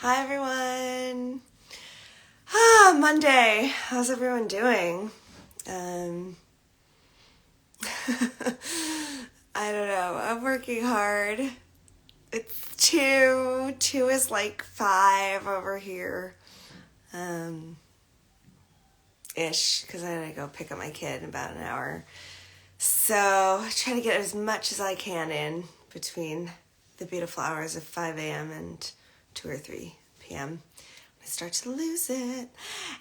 Hi everyone. Monday. How's everyone doing? Um, I don't know. I'm working hard. It's 2. 2 is like 5 over here. Um, ish, because I gotta go pick up my kid in about an hour. So, trying to get as much as I can in between the beautiful hours of 5 a.m. and 2 or 3 p.m. I start to lose it.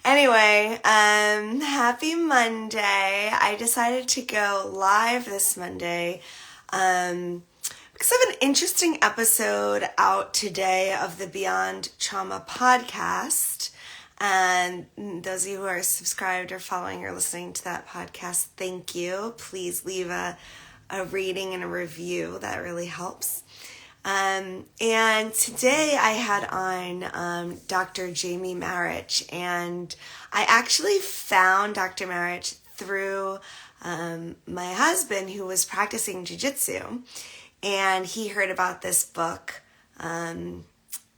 Anyway, happy Monday. I decided to go live this Monday because I have an interesting episode out today of the Beyond Trauma podcast. And those of you who are subscribed or following or listening to that podcast, thank you. Please leave a rating and a review. That really helps. And today I had on Dr. Jamie Marich, and I actually found Dr. Marich through my husband, who was practicing Jiu-Jitsu, and he heard about this book,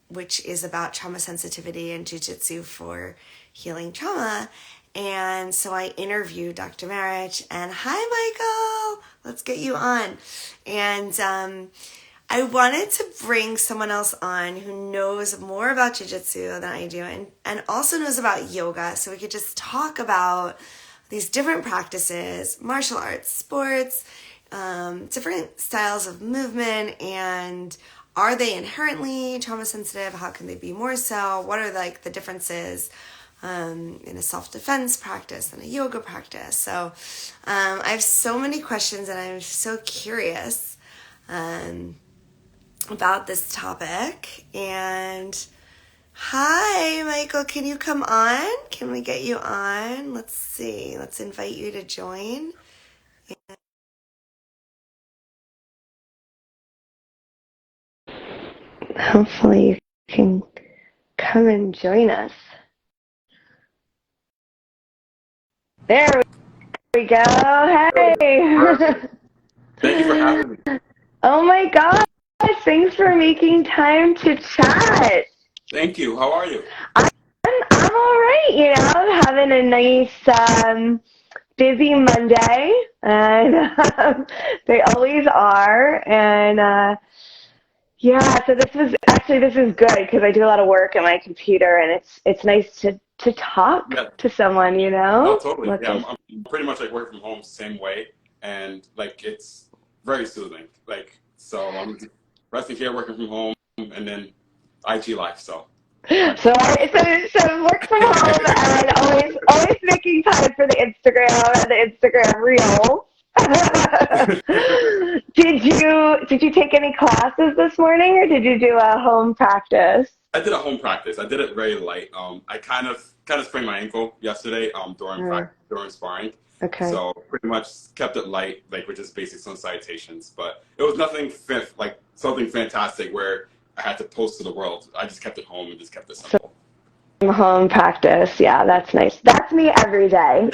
which is about trauma sensitivity and Jiu-Jitsu for healing trauma. And so I interviewed Dr. Marich, and hi, Michael, let's get you on. And I wanted to bring someone else on who knows more about Jiu-Jitsu than I do, and also knows about yoga, so we could just talk about these different practices, martial arts, sports, different styles of movement, and are they inherently trauma sensitive? How can they be more so? What are like the differences in a self-defense practice and a yoga practice? So I have so many questions, and I'm so curious about this topic. And hi, Michael, can you come on? Can we get you on? Let's see. Let's invite you to join. Hopefully you can come and join us. There we go. Hey. Thank you for having me. Oh my gosh. Thanks for making time to chat. Thank you. How are you? I'm all right, having a nice busy Monday, and they always are. And so this is good because I do a lot of work at my computer, and it's nice to talk to someone, No, totally. Let Yeah, this. I'm pretty much like working from home same way, and like it's very soothing. Like so, I'm just resting here, working from home, and then IG life. So So work from home and always making time for the Instagram and the Instagram reels. Did you take any classes this morning, or did you do a home practice? I did a home practice. I did it very light. I kind of sprained my ankle yesterday. During sparring. Okay. So pretty much kept it light, like with just basics on citations. But it was nothing like something fantastic where I had to post to the world. I just kept it home and just kept it simple. Home practice, yeah, that's nice. That's me every day.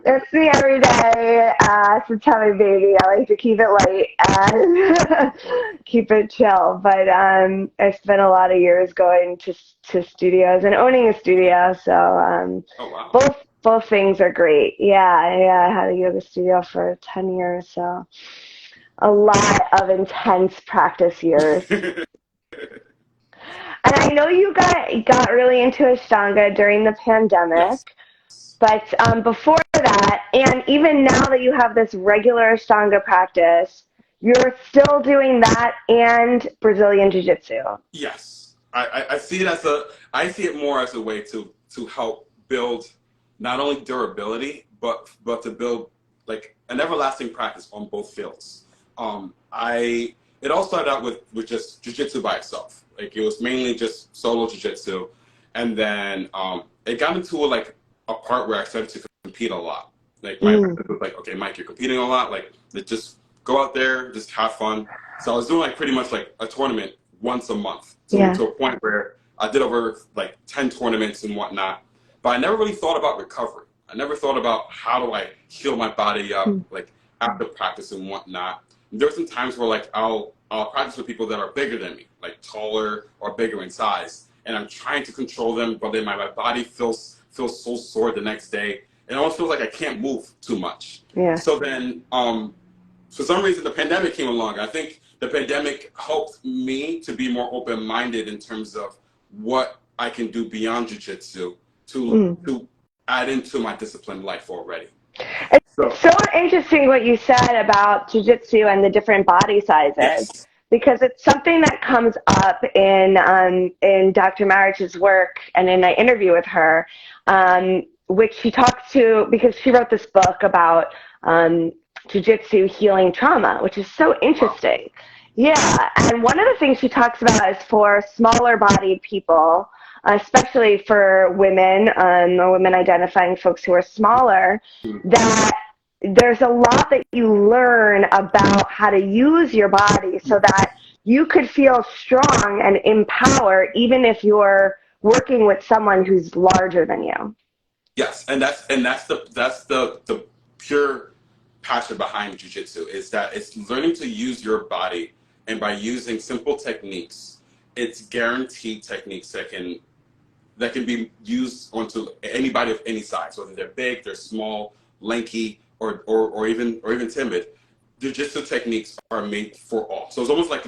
That's me every day. Since having a baby, I like to keep it light and keep it chill. But I spent a lot of years going to studios and owning a studio. So Oh, wow. both things are great. Yeah, I had a yoga studio for 10 years, so a lot of intense practice years. And I know you got really into Ashtanga during the pandemic, Yes. but before that, and even now that you have this regular Ashtanga practice, you're still doing that and Brazilian Jiu-Jitsu. Yes, I see it I see it more as a way to help build not only durability but to build like an everlasting practice on both fields. It all started out with just jiu-jitsu by itself. Like it was mainly just solo jiu-jitsu, and then it got into a part where I started to compete a lot. Like my method was like, okay, Mike, you're competing a lot. Like let's just go out there, just have fun. So I was doing like pretty much like a tournament once a month to a point where I did over like 10 tournaments and whatnot. But I never really thought about recovery. I never thought about how do I heal my body up, like after practice and whatnot. There were some times where like I'll I'll practice with people that are bigger than me, like taller or bigger in size, and I'm trying to control them, but then my body feels so sore the next day. It almost feels like I can't move too much. Yeah. So then, for some reason, the pandemic came along. I think the pandemic helped me to be more open-minded in terms of what I can do beyond jiu-jitsu to add into my disciplined life already. It's so interesting what you said about jiu-jitsu and the different body sizes, yes. because it's something that comes up in Dr. Marich's work and in an interview with her, which she talks to, because she wrote this book about jiu-jitsu healing trauma, which is so interesting. Wow. Yeah, and one of the things she talks about is for smaller bodied people, especially for women or women identifying folks who are smaller, that there's a lot that you learn about how to use your body so that you could feel strong and empowered even if you're working with someone who's larger than you. Yes, and that's the pure passion behind jiu-jitsu, is that it's learning to use your body, and by using simple techniques, it's guaranteed techniques that can be used onto anybody of any size, whether they're big, they're small, lanky, or even timid. Jiu-jitsu techniques are made for all. So it's almost like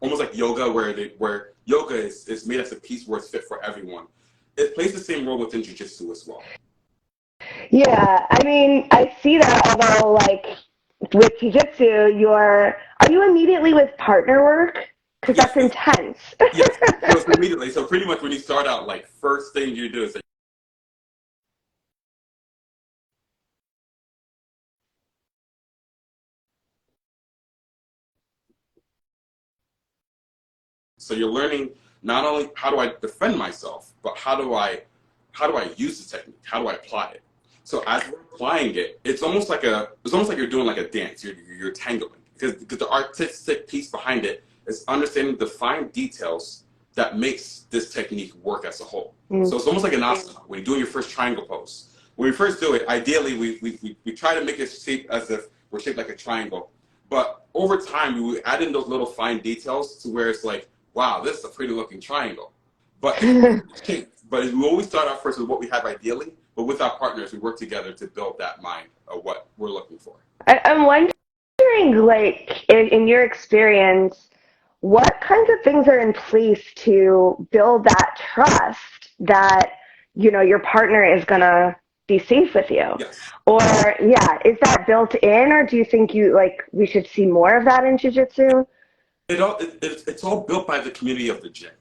almost like yoga, where yoga is made as a piece where it's fit for everyone. It plays the same role within jiu-jitsu as well. Yeah, I mean, I see that, although like with jiu-jitsu, are you immediately with partner work? Because yes, that's intense. Yes, so it's immediately. So pretty much when you start out, like, first thing you do is that so you're learning not only how do I defend myself, but how do I use the technique? How do I apply it? So as we're applying it, it's almost like you're doing like a dance. You're tangling, because the artistic piece behind it is understanding the fine details that makes this technique work as a whole. So it's almost like an asana when you're doing your first triangle pose. When we first do it, ideally we try to make it shaped as if we're shaped like a triangle. But over time, we would add in those little fine details to where it's like, wow, this is a pretty looking triangle. But we always start out first with what we have ideally, but with our partners, we work together to build that mind of what we're looking for. I'm wondering, like, in your experience, what kinds of things are in place to build that trust that, your partner is going to be safe with you? Yes. Or, is that built in, or do you think we should see more of that in jiu-jitsu? It's all built by the community of the gym.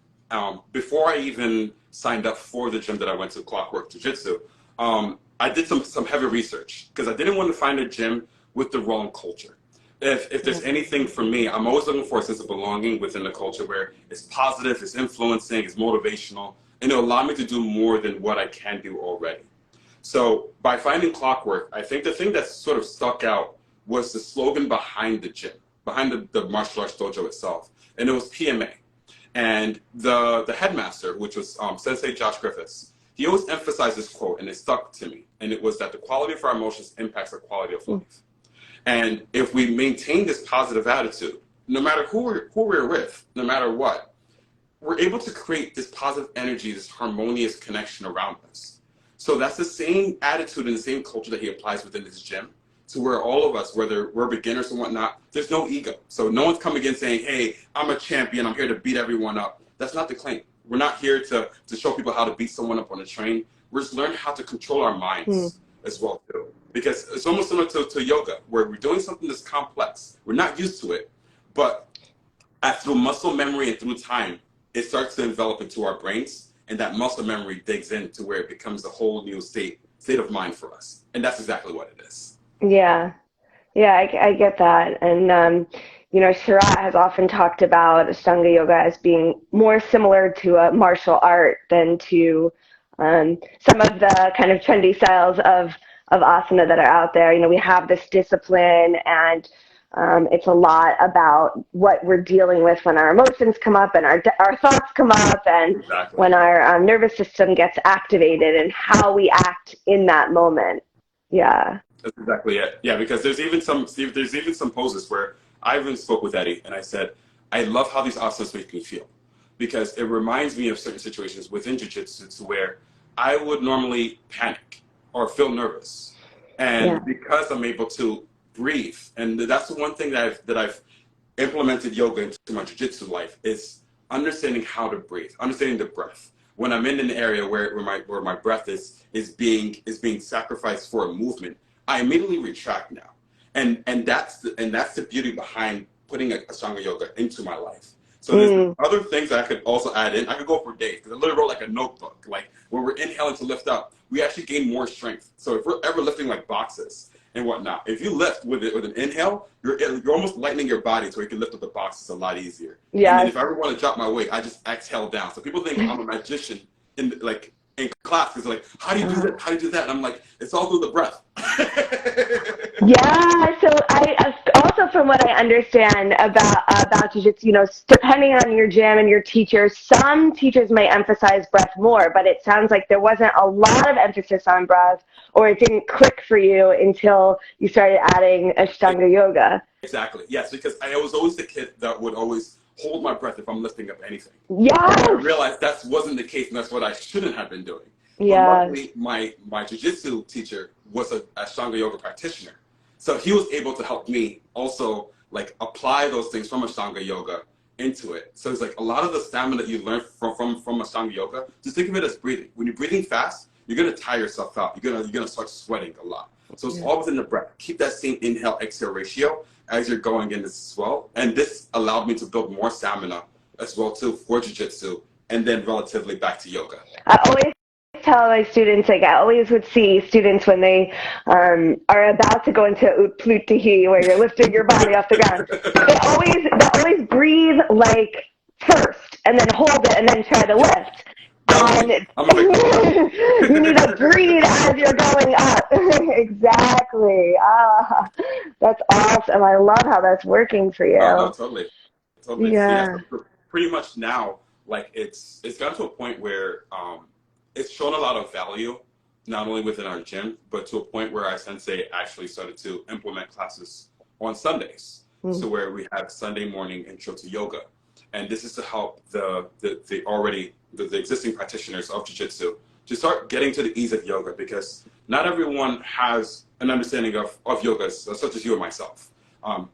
Before I even signed up for the gym that I went to, Clockwork Jiu-Jitsu, I did some heavy research because I didn't want to find a gym with the wrong culture. If there's anything for me, I'm always looking for a sense of belonging within the culture where it's positive, it's influencing, it's motivational, and it'll allow me to do more than what I can do already. So by finding Clockwork, I think the thing that sort of stuck out was the slogan behind the gym, behind the martial arts dojo itself, and it was PMA. And the headmaster, which was Sensei Josh Griffiths, he always emphasized this quote, and it stuck to me, and it was that the quality of our emotions impacts the quality of life. And if we maintain this positive attitude, no matter who we're with, no matter what, we're able to create this positive energy, this harmonious connection around us. So that's the same attitude and the same culture that he applies within this gym, to where all of us, whether we're beginners or whatnot, there's no ego. So no one's coming in saying, hey, I'm a champion, I'm here to beat everyone up. That's not the claim. We're not here to show people how to beat someone up on a train. We're just learning how to control our minds as well, too. Because it's almost similar to yoga, where we're doing something that's complex. We're not used to it, but through muscle memory and through time, it starts to envelop into our brains, and that muscle memory digs in to where it becomes a whole new state of mind for us. And that's exactly what it is. Yeah, I get that. And, Shirat has often talked about Ashtanga Yoga as being more similar to a martial art than to some of the kind of trendy styles of asana that are out there. We have this discipline, and it's a lot about what we're dealing with when our emotions come up and our thoughts come up, and when our nervous system gets activated and how we act in that moment. Yeah. That's exactly it. Yeah, because there's even some poses where I even spoke with Eddie and I said, I love how these asanas make me feel, because it reminds me of certain situations within Jiu-Jitsu to where I would normally panic or feel nervous. And because I'm able to breathe, and that's the one thing that I've implemented yoga into my jiu-jitsu life, is understanding how to breathe, understanding the breath. When I'm in an area where my breath is being sacrificed for a movement, I immediately retract now. And that's the beauty behind putting a Ashtanga Yoga into my life. So there's other things that I could also add in. I could go for days, because I literally wrote like a notebook. Like when we're inhaling to lift up, we actually gain more strength. So if we're ever lifting like boxes and whatnot, if you lift with an inhale, you're almost lightening your body so you can lift up the boxes a lot easier. Yeah. And then if I ever want to drop my weight, I just exhale down. So people think I'm a magician in class, because like, how do you do that? How do you do that? And I'm like, it's all through the breath. Yeah, so I also, from what I understand about jiu-jitsu, depending on your gym and your teacher, some teachers may emphasize breath more, but it sounds like there wasn't a lot of emphasis on breath, or it didn't click for you until you started adding Ashtanga Yoga. Exactly. Yes, because I was always the kid that would always hold my breath if I'm lifting up anything. Yes. I realized that wasn't the case, and that's what I shouldn't have been doing. Yeah. But luckily, my jiu-jitsu teacher was a Ashtanga Yoga practitioner. So he was able to help me also like apply those things from Ashtanga Yoga into it. So it's like a lot of the stamina that you learn from Ashtanga Yoga, just think of it as breathing. When you're breathing fast, you're gonna tire yourself out. You're gonna start sweating a lot. So it's all within the breath. Keep that same inhale exhale ratio as you're going in as well. And this allowed me to build more stamina as well too for jiu-jitsu, and then relatively back to yoga. I always tell my students, like I always would see students when they are about to go into Utplutihi, where you're lifting your body off the ground, they always breathe like first, and then hold it, and then try to lift. And you need to breathe as you're going up. Exactly. That's awesome. I love how that's working for you. Oh, no, totally. Yeah. So pretty much now, like it's gotten to a point where it's shown a lot of value, not only within our gym, but to a point where our sensei actually started to implement classes on Sundays. So where we have Sunday morning intro to yoga. And this is to help the existing practitioners of jiu-jitsu to start getting to the ease of yoga, because not everyone has an understanding of yoga, such as you and myself.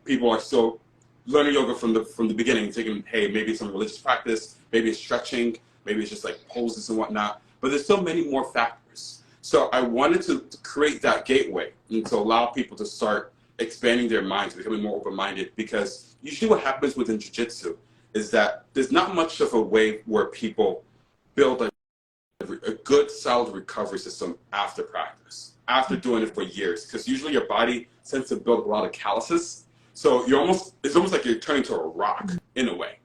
People are still learning yoga from the beginning, thinking, hey, maybe it's some religious practice, maybe it's stretching, maybe it's just like poses and whatnot. But there's so many more factors. So I wanted to create that gateway and to allow people to start expanding their minds, becoming more open-minded, because usually what happens within jiu-jitsu is that there's not much of a way where people build a good, solid recovery system after practice, after doing it for years, because usually your body tends to build a lot of calluses. So it's almost like you're turning to a rock in a way.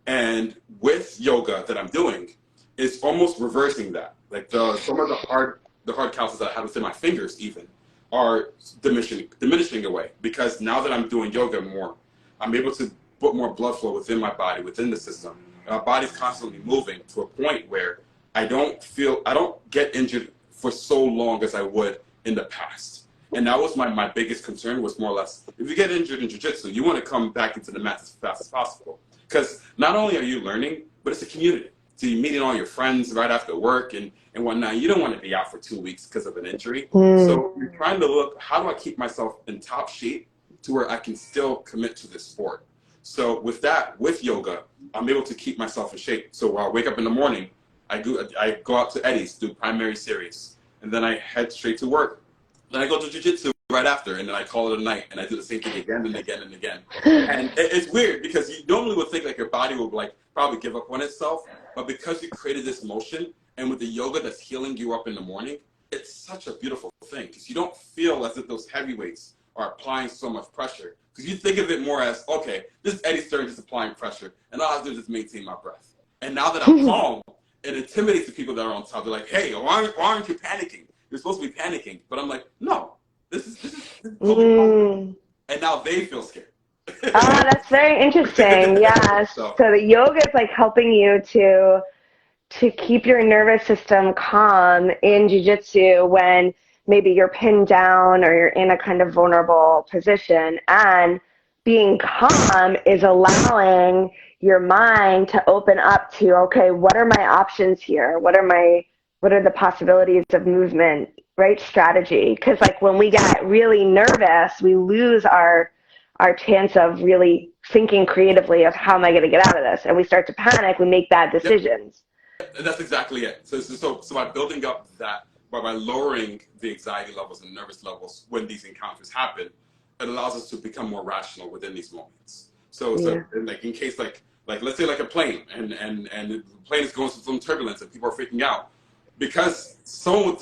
And with yoga that I'm doing, it's almost reversing that. Like some of the hard calluses that I have within my fingers even are diminishing away, because now that I'm doing yoga more, I'm able to put more blood flow within my body, within the system. My body's constantly moving to a point where I don't get injured for so long as I would in the past. And that was my biggest concern, was more or less, if you get injured in jiu-jitsu, you want to come back into the mat as fast as possible. Because not only are you learning, but it's a community. So you're meeting all your friends right after work and whatnot. You don't want to be out for 2 weeks because of an injury. So you're trying to look, how do I keep myself in top shape to where I can still commit to this sport? So with yoga, I'm able to keep myself in shape. So when I wake up in the morning, I go out to Eddie's, do primary series, and then I head straight to work. Then I go to jiu-jitsu right after, and then I call it a night, and I do the same thing again and again and again. And it's weird, because you normally would think like your body would like probably give up on itself, but because you created this motion, and with the yoga that's healing you up in the morning, it's such a beautiful thing, because you don't feel as if those heavyweights are applying so much pressure. Because you think of it more as, okay, this is Eddie Stern just applying pressure, and all I have to do is just maintain my breath. And now that I'm calm, it intimidates the people that are on top. They're like, hey, why aren't you panicking? You're supposed to be panicking. But I'm like, no, this is totally and now they feel scared. That's very interesting. Yeah. So the yoga is like helping you to keep your nervous system calm in jiu-jitsu when maybe you're pinned down or you're in a kind of vulnerable position, and being calm is allowing your mind to open up to, okay, what are my options here? What are the possibilities of movement, right? Strategy. Because like when we get really nervous, we lose our chance of really thinking creatively of how am I going to get out of this? And we start to panic, we make bad decisions. And that's exactly it. So by building up that, by lowering the anxiety levels and nervous levels when these encounters happen, it allows us to become more rational within these moments. So like in case like let's say like a plane and the plane is going through some turbulence and people are freaking out, because someone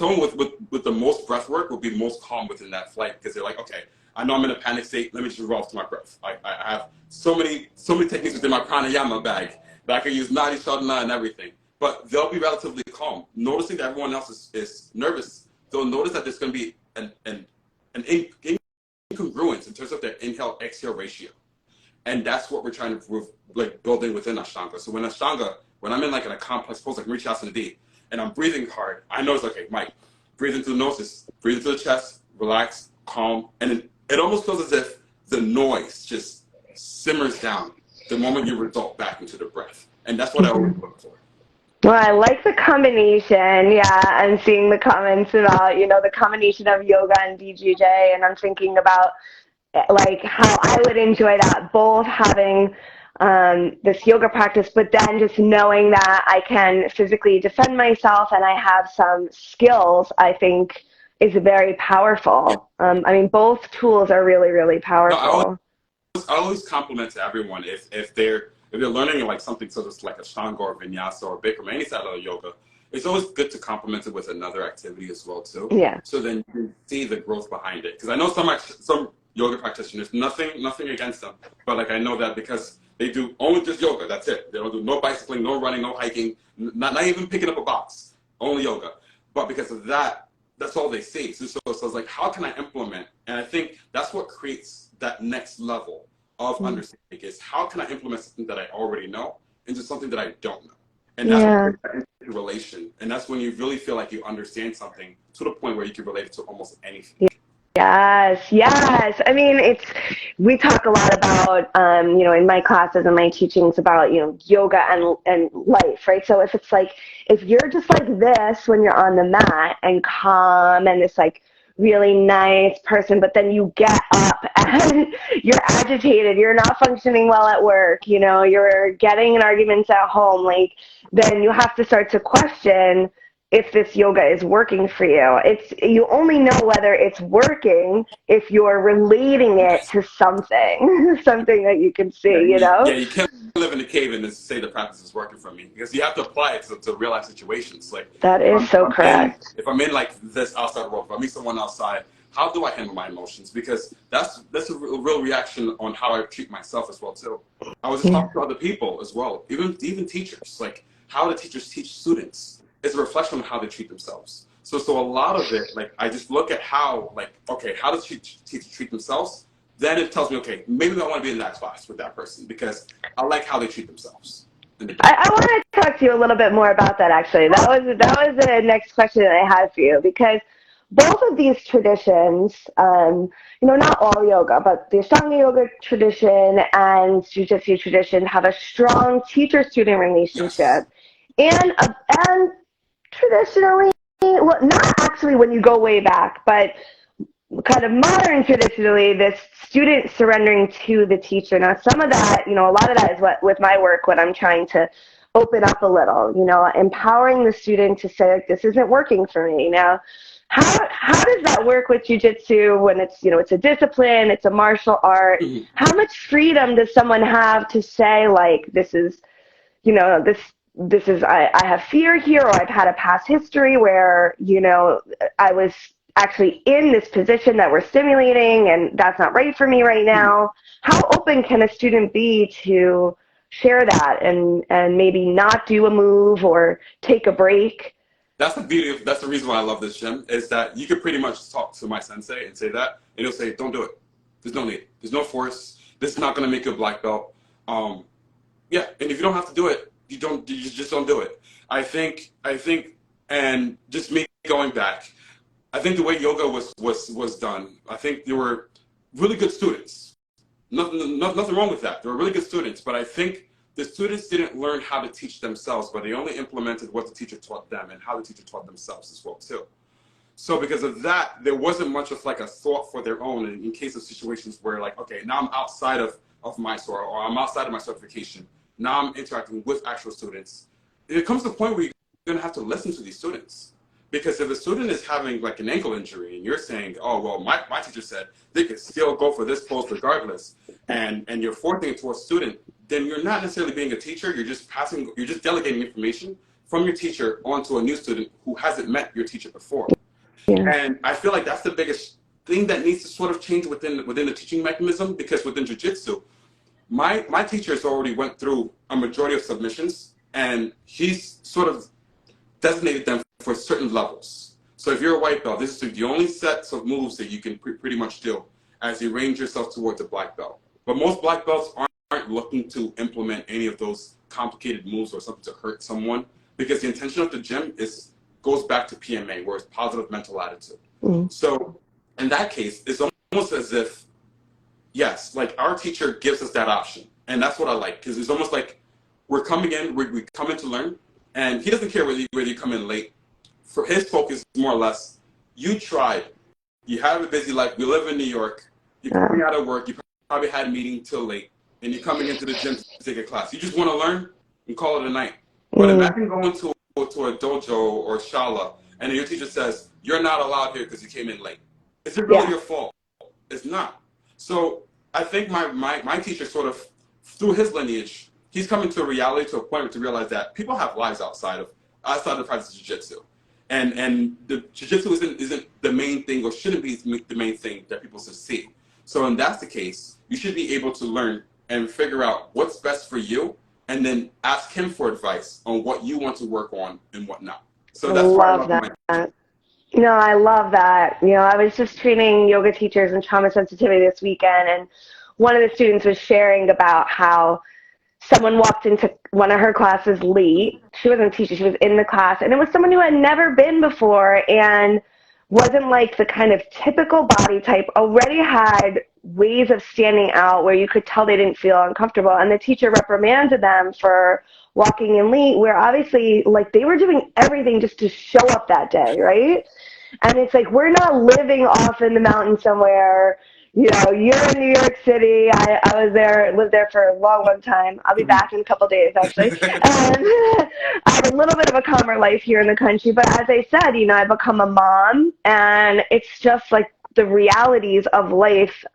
with the most breath work will be most calm within that flight, because they're like, okay, I know I'm in a panic state. Let me just revolve to my breath. I have so many techniques within my pranayama bag that I can use nadi sadhana and everything. But they'll be relatively calm, noticing that everyone else is nervous. They'll notice that there's going to be an incongruence in terms of their inhale-exhale ratio. And that's what we're trying to like building within Ashtanga. So when I'm in like in a complex pose like Mrityasana D, and I'm breathing hard, I know it's okay, Mike, breathe into the nose, breathe into the chest, relax, calm, and it almost feels as if the noise just simmers down the moment you result back into the breath. And that's what I always look for. Well, I like the combination, and seeing the comments about, the combination of yoga and BJJ, and I'm thinking about like how I would enjoy that, both having this yoga practice, but then just knowing that I can physically defend myself and I have some skills, I think is very powerful. I mean, both tools are really, really powerful. No, I always compliment to everyone if they're learning like something such as like Ashtanga or Vinyasa or Bikram, any side of yoga, it's always good to complement it with another activity as well too. Yeah. So then you can see the growth behind it. Because I know some yoga practitioners, nothing against them, but like I know that because they do only just yoga, that's it. They don't do no bicycling, no running, no hiking, not even picking up a box, only yoga. But because of that, that's all they see. So it's like, how can I implement? And I think that's what creates that next level of understanding is how can I implement something that I already know into something that I don't know? And that's that relation. And that's when you really feel like you understand something to the point where you can relate it to almost anything. Yes. I mean, we talk a lot about, in my classes and my teachings about, yoga and life, right? So if you're just like this when you're on the mat and calm and this like really nice person, but then you get up and you're agitated, you're not functioning well at work, you're getting in arguments at home, like then you have to start to question if this yoga is working for you. You only know whether it's working if you're relating it to something that you can see, Yeah, you can't live in a cave and say the practice is working for me, because you have to apply it to real life situations. Like that is so correct. If I'm in like this outside world, if I meet someone outside, how do I handle my emotions? Because that's a real reaction on how I treat myself as well too. I was just talking to other people as well, even teachers, like how the teachers teach students is a reflection on how they treat themselves. So a lot of it, like I just look at how, like, okay, how does teachers treat themselves? Then it tells me, okay, maybe I want to be in that class with that person because I like how they treat themselves. I want to talk to you a little bit more about that, actually. That was the next question that I had for you, because both of these traditions, not all yoga, but the Ashtanga Yoga tradition and Jiu-Jitsu tradition have a strong teacher-student relationship. Yes. And traditionally, well, not actually when you go way back, but kind of modern traditionally, this student surrendering to the teacher. Now, some of that, a lot of that is what with my work, what I'm trying to open up a little, empowering the student to say, like, this isn't working for me. Now, how does that work with Jiu-Jitsu when it's, it's a discipline, it's a martial art? Mm-hmm. How much freedom does someone have to say, like, this is, this is, I have fear here, or I've had a past history where, I was actually in this position that we're stimulating and that's not right for me right now. How open can a student be to share that and maybe not do a move or take a break? That's the reason why I love this gym, is that you could pretty much talk to my sensei and say that, and he'll say, don't do it. There's no need. There's no force. This is not going to make you a black belt. And if you don't have to do it, you just don't do it. I think, and just me going back, I think the way yoga was done, I think there were really good students, nothing wrong with that. They were really good students, but I think the students didn't learn how to teach themselves, but they only implemented what the teacher taught them and how the teacher taught themselves as well too. So because of that, there wasn't much of like a thought for their own in case of situations where like, okay, now I'm outside of my SOAR, or I'm outside of my certification. Now I'm interacting with actual students. It comes to the point where you're going to have to listen to these students. Because if a student is having like an ankle injury and you're saying, oh, well, my teacher said they could still go for this pose regardless, and you're forcing it to a student, then you're not necessarily being a teacher, you're just delegating information from your teacher onto a new student who hasn't met your teacher before. Yeah. And I feel like that's the biggest thing that needs to sort of change within the teaching mechanism, because within Jiu-Jitsu, my teacher has already went through a majority of submissions, and he's sort of designated them for certain levels. So if you're a white belt, this is the only sets of moves that you can pretty much do as you range yourself towards a black belt. But most black belts aren't looking to implement any of those complicated moves or something to hurt someone, because the intention of the gym goes back to PMA, where it's positive mental attitude. So in that case, it's almost as if, yes, like our teacher gives us that option. And that's what I like, because it's almost like we're coming in, we come in to learn, and he doesn't care whether you come in late. For his focus, more or less, you tried. You have a busy life. We live in New York. You're coming out of work. You probably had a meeting till late, and you're coming into the gym to take a class. You just want to learn and call it a night. But imagine going to a dojo or shala, and then your teacher says, you're not allowed here because you came in late. Is it really your fault? It's not. So I think my teacher sort of, through his lineage, he's coming to a reality, to a point to realize that people have lives outside of the practice of jiu-jitsu. And the jiu-jitsu isn't the main thing, or shouldn't be the main thing that people should see. So when that's the case, you should be able to learn and figure out what's best for you, and then ask him for advice on what you want to work on and what not. So that's why I love that. You know, I love that. You know, I was just training yoga teachers in trauma sensitivity this weekend, and one of the students was sharing about how someone walked into one of her classes late. She wasn't a teacher, she was in the class, and it was someone who had never been before and wasn't like the kind of typical body type, already had ways of standing out where you could tell they didn't feel uncomfortable. And the teacher reprimanded them for walking in late, where obviously like they were doing everything just to show up that day, right? And it's like, we're not living off in the mountains somewhere. You know, you're in New York City. I lived there for a long time. I'll be back in a couple days, actually. And I have a little bit of a calmer life here in the country. But as I said, you know, I've become a mom, and it's just like the realities of life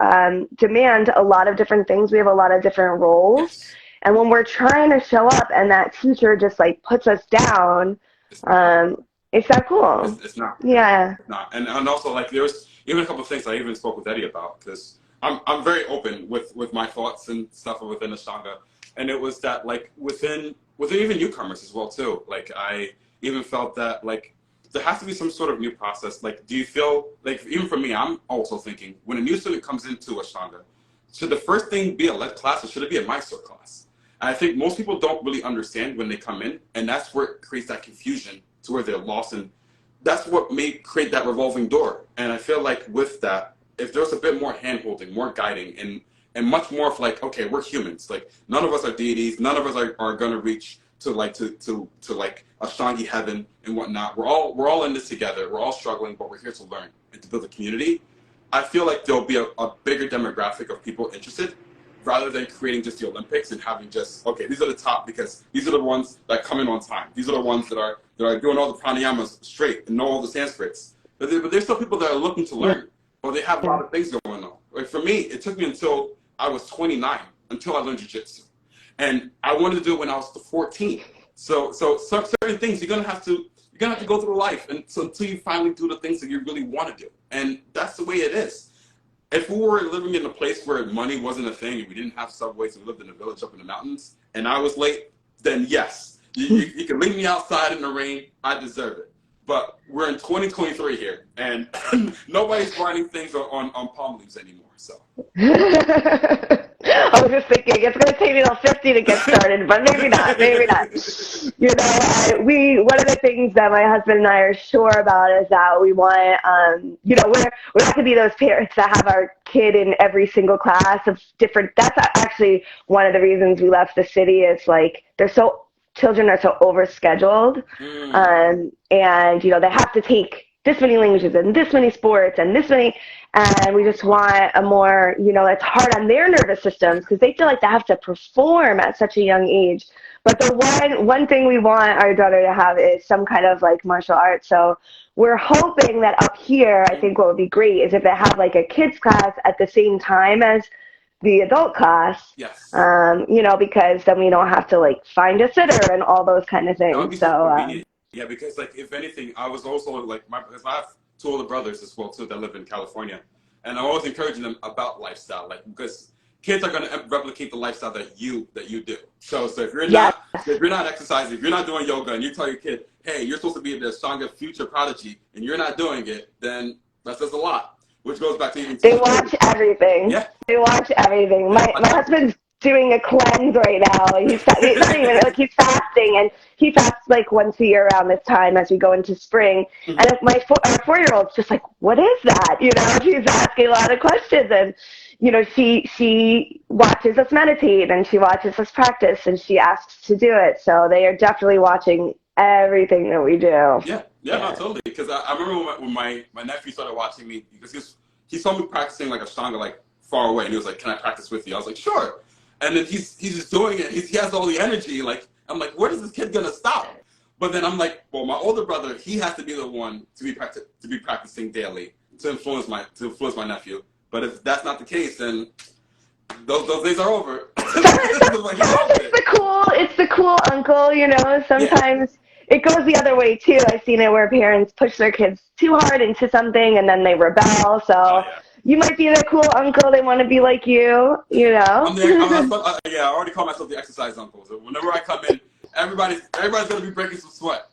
demand a lot of different things. We have a lot of different roles. And when we're trying to show up and that teacher just like puts us down, it's not cool. It's not. Yeah. It's not. And also, like, there was even a couple of things I even spoke with Eddie about, because I'm very open with my thoughts and stuff within Ashtanga. And it was that, like, within even newcomers as well, too. Like, I even felt that, like, there has to be some sort of new process. Like, do you feel, like, even for me, I'm also thinking, when a new student comes into Ashtanga, should the first thing be a lead class, or should it be a Mysore class? And I think most people don't really understand when they come in, and that's where it creates that confusion to where they're lost, and that's what may create that revolving door. And I feel like with that, if there's a bit more hand-holding, more guiding, and much more of like, okay, we're humans. Like, none of us are deities. None of us are going to reach to like Ashtangi heaven and whatnot. We're all in this together. We're all struggling, but we're here to learn and to build a community. I feel like there'll be a bigger demographic of people interested, rather than creating just the Olympics and having just, okay, these are the top because these are the ones that come in on time. These are the ones that are doing all the pranayamas straight and know all the Sanskrits. But there's still people that are looking to learn, but they have a lot of things going on. Like for me, it took me until I was 29 until I learned Jiu-Jitsu. And I wanted to do it when I was 14. So certain things you're gonna have to go through life until you finally do the things that you really want to do. And that's the way it is. If we were living in a place where money wasn't a thing and we didn't have subways and we lived in a village up in the mountains and I was late, then yes, you can leave me outside in the rain. I deserve it. But we're in 2023 here, and nobody's writing things on palm leaves anymore. So I was just thinking it's going to take me till 50 to get started, but maybe not. Maybe not. You know, one of the things that my husband and I are sure about is that we want, you know, we're not going to be those parents that have our kid in every single class of different. That's actually one of the reasons we left the city. Is like children are so overscheduled, and you know they have to take this many languages and this many sports and this many, and we just want a more, you know, it's hard on their nervous systems because they feel like they have to perform at such a young age. But the one thing we want our daughter to have is some kind of like martial arts. So we're hoping that up here, I think what would be great is if they have like a kids class at the same time as the adult class. Yes. You know, because then we don't have to like find a sitter and all those kind of things. That would be so convenient. Yeah, because like if anything, I was also like because I have two older brothers as well too that live in California, and I'm always encouraging them about lifestyle, like because kids are going to replicate the lifestyle that you do. So if you're not exercising, if you're not doing yoga, and you tell your kid, hey, you're supposed to be the stronger future prodigy, and you're not doing it, then that says a lot. Which goes back to even they watch everything. Yeah, they watch everything. My husband's doing a cleanse right now. He's not even like he's fasting, and he fasts like once a year around this time as we go into spring. And if my 4-year-old's just like, what is that? You know, she's asking a lot of questions, and you know, she watches us meditate and she watches us practice and she asks to do it. So they are definitely watching everything that we do. Yeah, no, totally. Because I remember when my nephew started watching me, because he saw me practicing like Ashtanga like far away, and he was like, "Can I practice with you?" I was like, "Sure." And then he's just doing it. He has all the energy. Like I'm like, where is this kid gonna stop? But then I'm like, well, my older brother, he has to be the one to be practicing daily to influence my nephew. But if that's not the case, then those days are over. It's the cool uncle, you know. Sometimes it goes the other way too. I've seen it where parents push their kids too hard into something and then they rebel. So you might be their cool uncle. They want to be like you, you know. I already call myself the exercise uncle. So whenever I come in, everybody's gonna be breaking some sweat.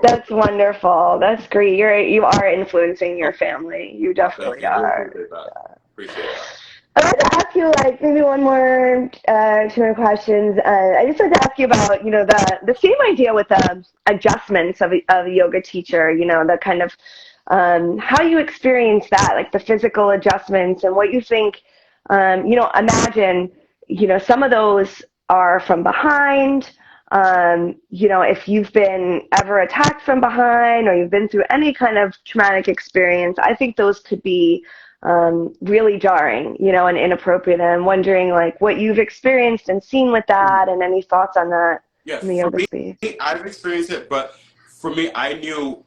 That's wonderful. That's great. You are influencing your family. You definitely are. Appreciate that. I'd like to ask you, like, maybe one more, 2 more questions. I just wanted to ask you about, you know, the same idea with adjustments of a yoga teacher, you know, the kind of how you experience that, like the physical adjustments and what you think, you know, imagine, you know, some of those are from behind. You know, if you've been ever attacked from behind or you've been through any kind of traumatic experience, I think those could be really jarring, you know, and inappropriate. And I'm wondering, like, what you've experienced and seen with that, and any thoughts on that in the yoga space. I've experienced it, but for me, I knew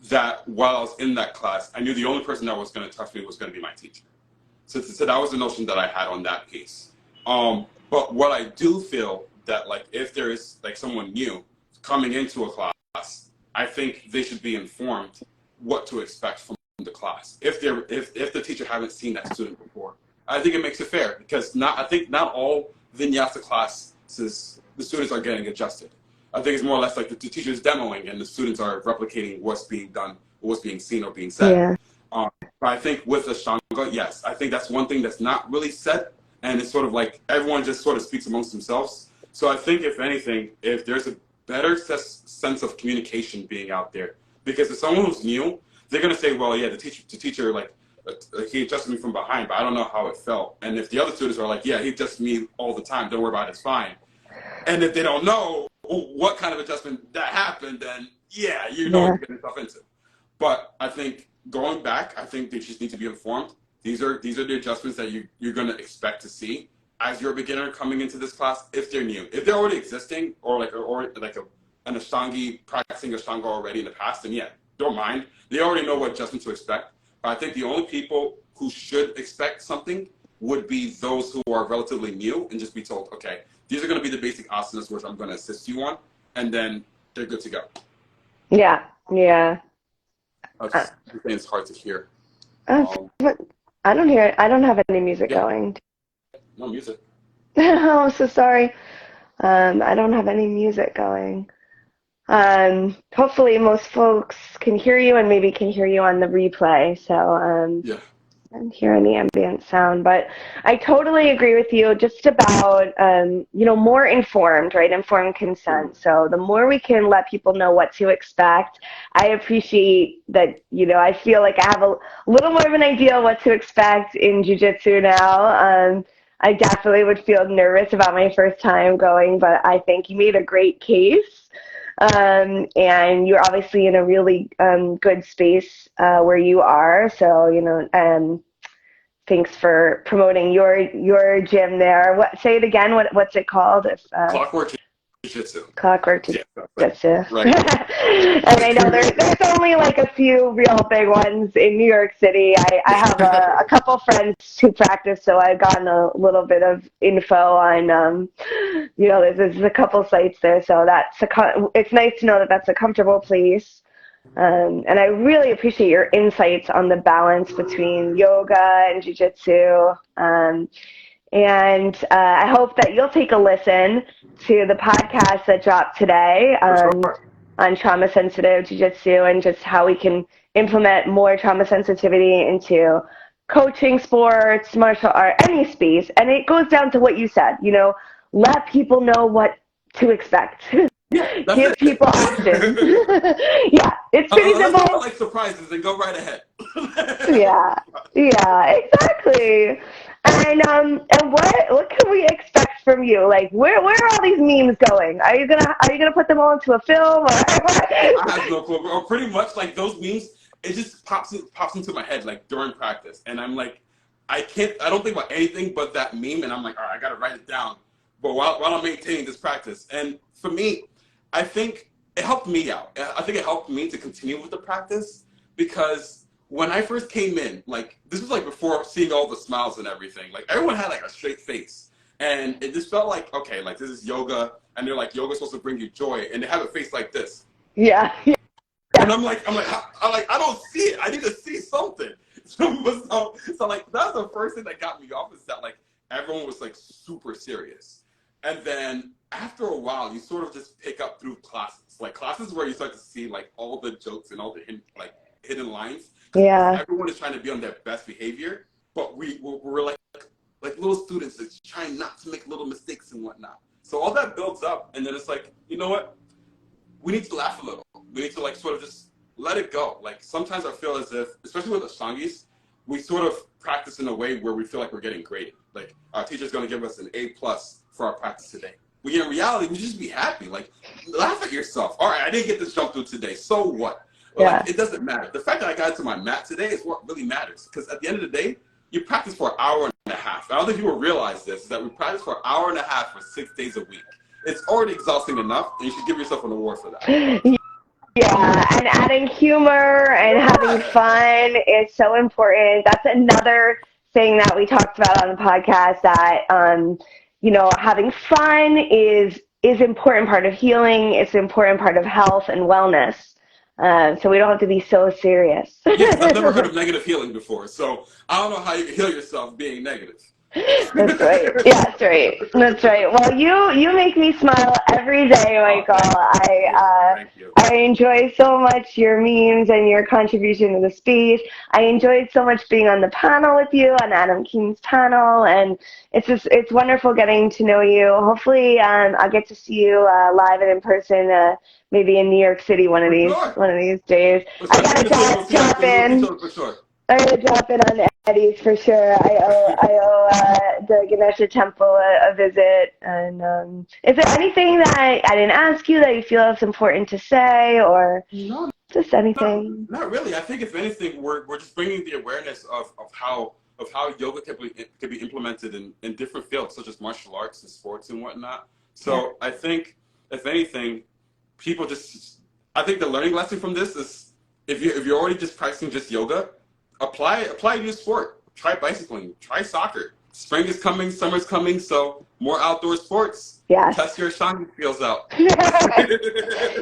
that while I was in that class, I knew the only person that was going to touch me was going to be my teacher. So that was the notion that I had on that piece. But what I do feel that, like, if there is like someone new coming into a class, I think they should be informed what to expect from the class. If the teacher hasn't seen that student before, I think it makes it fair, because I think not all vinyasa classes the students are getting adjusted. I think it's more or less like the teacher's demoing and the students are replicating what's being done, or what's being seen or being said. Yeah. But I think with Ashtanga, yes, I think that's one thing that's not really said, and it's sort of like everyone just sort of speaks amongst themselves. So I think, if anything, if there's a better sense of communication being out there, because if someone who's new, they're going to say, well, yeah, the teacher, like, he adjusted me from behind, but I don't know how it felt. And if the other students are like, yeah, he adjusts me all the time, don't worry about it, it's fine. And if they don't know what kind of adjustment that happened, then yeah, you know what you're getting yourself into. But I think going back, I think they just need to be informed. These are the adjustments that you're going to expect to see as you're a beginner coming into this class, if they're new. If they're already existing, or like an Ashtangi practicing Ashtanga already in the past, then yeah, don't mind. They already know what adjustment to expect. But I think the only people who should expect something would be those who are relatively new and just be told, okay, these are going to be the basic asanas which I'm going to assist you on, and then they're good to go. Yeah. I think it's hard to hear. I don't hear it. I don't have any music going. No music. Oh, I'm so sorry. I don't have any music going. Hopefully most folks can hear you and maybe can hear you on the replay. So and hearing the ambient sound. But I totally agree with you just about, more informed, right? Informed consent. So the more we can let people know what to expect, I appreciate that, I feel like I have a little more of an idea what to expect in Jiu-Jitsu now. I definitely would feel nervous about my first time going, but I think you made a great case. And you're obviously in a really good space where you are. So, thanks for promoting your gym there. Say it again. What's it called? Clockwork Jiu-Jitsu. Clockwork Jiu-Jitsu. Right. And I know there's only like a few real big ones in New York City. I have a couple friends who practice, so I've gotten a little bit of info on, there's a couple sites there. So it's nice to know that that's a comfortable place. And I really appreciate your insights on the balance between yoga and jiu-jitsu. And I hope that you'll take a listen to the podcast that dropped today on trauma-sensitive jiu-jitsu and just how we can implement more trauma sensitivity into coaching, sports, martial art, any space. And it goes down to what you said, let people know what to expect. Yeah, give people options. Yeah, it's pretty simple. People like surprises and go right ahead. Yeah, exactly. And what can we expect from you? Like, where are all these memes going? Are you gonna put them all into a film? I have no clue. Or pretty much like those memes, it just pops into my head like during practice, and I'm like, I don't think about anything but that meme, and I'm like, all right, I gotta write it down. But while I'm maintaining this practice, and for me, I think it helped me out. I think it helped me to continue with the practice because when I first came in, like this was like before seeing all the smiles and everything. Like everyone had like a straight face, and it just felt like okay, like this is yoga, and they're like yoga's supposed to bring you joy, and they have a face like this. Yeah. And I'm like, I don't see it. I need to see something. So like that's the first thing that got me off is that like everyone was like super serious, and then after a while, you sort of just pick up through classes, like classes where you start to see like all the jokes and all the hidden lines. Yeah. Everyone is trying to be on their best behavior, but we're like little students that's trying not to make little mistakes and whatnot. So all that builds up, and then it's like, you know what? We need to laugh a little. We need to like sort of just let it go. Like sometimes I feel as if, especially with Ashtangis, we sort of practice in a way where we feel like we're getting graded. Like our teacher's going to give us an A+ for our practice today. When in reality, we just be happy. Like, laugh at yourself. All right, I didn't get this jump through today. So what? Yeah. Like, it doesn't matter. The fact that I got into my mat today is what really matters. Because at the end of the day, you practice for an hour and a half. I don't think people realize this, is that we practice for an hour and a half for 6 days a week. It's already exhausting enough, and you should give yourself an award for that. Yeah, and adding humor and having fun is so important. That's another thing that we talked about on the podcast that, having fun is an important part of healing. It's an important part of health and wellness. So we don't have to be so serious. Yes, I've never heard of negative healing before, so I don't know how you can heal yourself being negative. That's right. Yeah, that's right. Well, you make me smile every day, Michael. Thank you. I enjoy so much your memes and your contribution to the space. I enjoyed so much being on the panel with you, on Adam Keene's panel, and it's wonderful getting to know you. Hopefully, I'll get to see you live and in person, maybe in New York City one of these days. I gotta drop in. I'm going to drop in on Eddie's for sure. I owe the Ganesha Temple a visit. And is there anything that I didn't ask you that you feel is important to say, or just anything? Not really. I think if anything, we're just bringing the awareness of how yoga can be implemented in different fields, such as martial arts and sports and whatnot. So I think, if anything, I think the learning lesson from this is if you're already just practicing just yoga, apply a new sport. Try bicycling. Try soccer. Spring is coming. Summer's coming. So more outdoor sports. Yes. Test your Ashtanga skills out.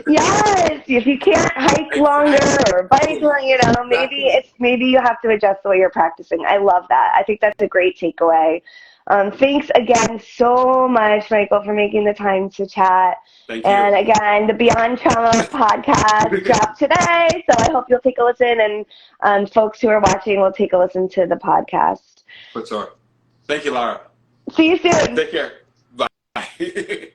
Yes. If you can't hike longer or bike, maybe you have to adjust the way you're practicing. I love that. I think that's a great takeaway. Thanks again so much, Michael, for making the time to chat. Thank you. And again, the Beyond Trauma podcast dropped today, so I hope you'll take a listen, and folks who are watching will take a listen to the podcast. For sure. Thank you, Lara. See you soon. Take care. Bye.